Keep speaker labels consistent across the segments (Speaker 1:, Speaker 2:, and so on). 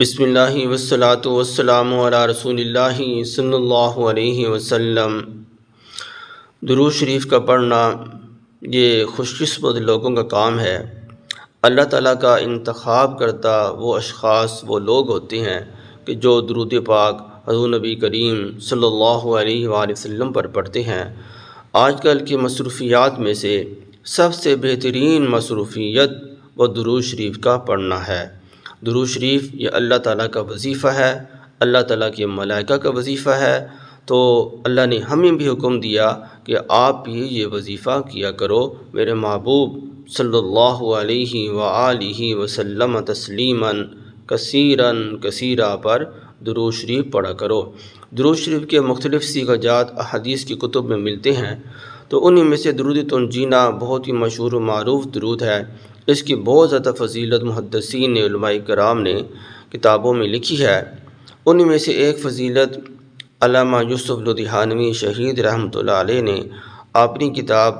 Speaker 1: بسم اللہ والصلاة والسلام علی رسول اللہ صلی اللہ علیہ وسلم۔ درود شریف کا پڑھنا یہ خوش قسمت لوگوں کا کام ہے۔ اللہ تعالیٰ کا انتخاب کرتا وہ اشخاص وہ لوگ ہوتے ہیں کہ جو درود پاک حضور نبی کریم صلی اللہ علیہ وآلہ وسلم پر پڑھتے ہیں۔ آج کل کی مصروفیات میں سے سب سے بہترین مصروفیت وہ درود شریف کا پڑھنا ہے۔ درود شریف یہ اللہ تعالیٰ کا وظیفہ ہے، اللہ تعالیٰ کے ملائکہ کا وظیفہ ہے، تو اللہ نے ہمیں بھی حکم دیا کہ آپ بھی یہ وظیفہ کیا کرو، میرے محبوب صلی اللہ علیہ وآلہ وسلم تسلیما کثیرا کثیرا پر درود شریف پڑھا کرو۔ درود شریف کے مختلف صیغہ جات احادیث کی کتب میں ملتے ہیں، تو انہی میں سے درود تنجینا بہت ہی مشہور و معروف درود ہے۔ اس کی بہت زیادہ فضیلت محدثین نے، علماء کرام نے کتابوں میں لکھی ہے۔ انہی میں سے ایک فضیلت علامہ یوسف لدھیانوی شہید رحمۃ اللہ علیہ نے اپنی کتاب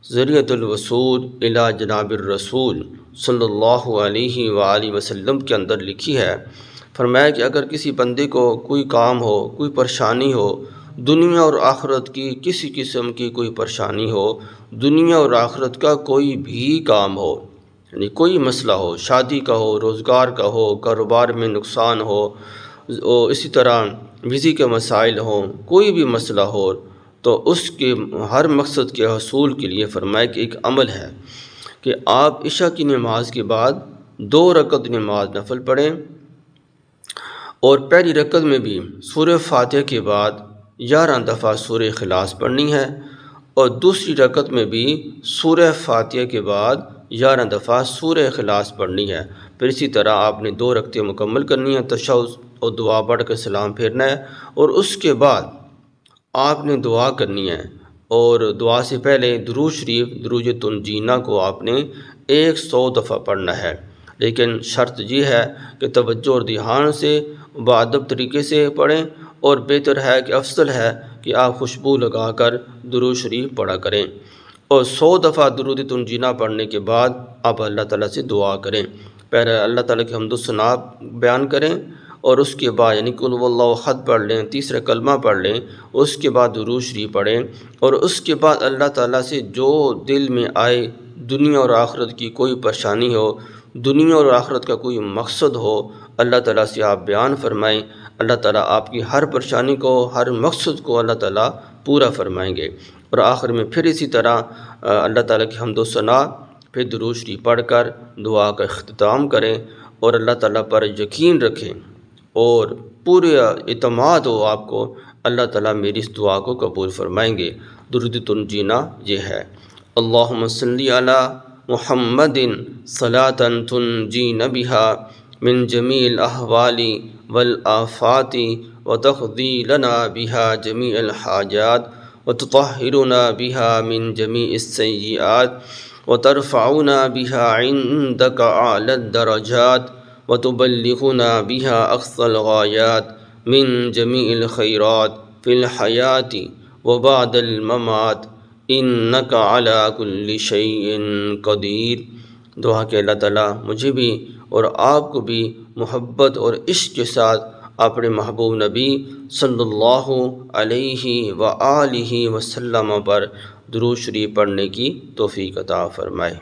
Speaker 1: ذریعۃ الوصول الی جناب الرسول صلی اللہ علیہ وآلہ وسلم کے اندر لکھی ہے۔ فرمایا کہ اگر کسی بندے کو کوئی کام ہو، کوئی پریشانی ہو، دنیا اور آخرت کی کسی قسم کی کوئی پریشانی ہو، دنیا اور آخرت کا کوئی بھی کام ہو، یعنی کوئی مسئلہ ہو، شادی کا ہو، روزگار کا ہو، کاروبار میں نقصان ہو، اسی طرح ویزے کے مسائل ہوں، کوئی بھی مسئلہ ہو، تو اس کے ہر مقصد کے حصول کے لیے فرمایا کہ ایک عمل ہے کہ آپ عشاء کی نماز کے بعد 2 رکعت نماز نفل پڑھیں، اور پہلی رکعت میں بھی سورہ فاتحہ کے بعد 11 دفعہ سورہ اخلاص پڑھنی ہے، اور دوسری رکعت میں بھی سورہ فاتحہ کے بعد 11 دفعہ سورہ اخلاص پڑھنی ہے۔ پھر اسی طرح آپ نے 2 رکعتیں مکمل کرنی ہیں، تشہد اور دعا پڑھ کر سلام پھیرنا ہے، اور اس کے بعد آپ نے دعا کرنی ہے، اور دعا سے پہلے درود شریف درود تنجینا کو آپ نے 100 دفعہ پڑھنا ہے۔ لیکن شرط یہ ہے کہ توجہ اور دھیان سے باادب طریقے سے پڑھیں، اور بہتر ہے کہ افضل ہے کہ آپ خوشبو لگا کر درود شریف پڑھا کریں، اور 100 دفعہ درود تنجینا پڑھنے کے بعد آپ اللہ تعالیٰ سے دعا کریں۔ پہلے اللہ تعالیٰ کی حمد و ثنا بیان کریں، اور اس کے بعد یعنی قل هو اللہ احد پڑھ لیں، تیسرا کلمہ پڑھ لیں، اس کے بعد درود شریف پڑھیں، اور اس کے بعد اللہ تعالیٰ سے جو دل میں آئے، دنیا اور آخرت کی کوئی پریشانی ہو، دنیا اور آخرت کا کوئی مقصد ہو، اللہ تعالیٰ سے آپ بیان فرمائیں۔ اللہ تعالیٰ آپ کی ہر پریشانی کو، ہر مقصد کو اللہ تعالیٰ پورا فرمائیں گے۔ اور آخر میں پھر اسی طرح اللہ تعالیٰ کی حمد و ثنا، پھر درود شریف پڑھ کر دعا کا اختتام کریں، اور اللہ تعالیٰ پر یقین رکھیں اور پورے اعتماد ہو آپ کو، اللہ تعالیٰ میری اس دعا کو قبول فرمائیں گے۔ درود تنجینا یہ ہے: اللہم صلی علی محمد صلاۃ تنجینا بہا من جمیع الاحوال والآفات وتقضی لنا بہا جمیع الحاجات وتطہرنا بہا من جمیع السیئات وترفعنا بہا عندک اعلی الدرجات وتبلغنا بہا اقصى الغایات من جمیع الخیرات فی الحیاۃ وبعد الممات انک علی کل شیء قدیر۔ دعا کہ اللہ تعالیٰ مجھے بھی اور آپ کو بھی محبت اور عشق کے ساتھ اپنے محبوب نبی صلی اللہ علیہ وآلہ وسلم پر درود شریف پڑھنے کی توفیق عطا فرمائے۔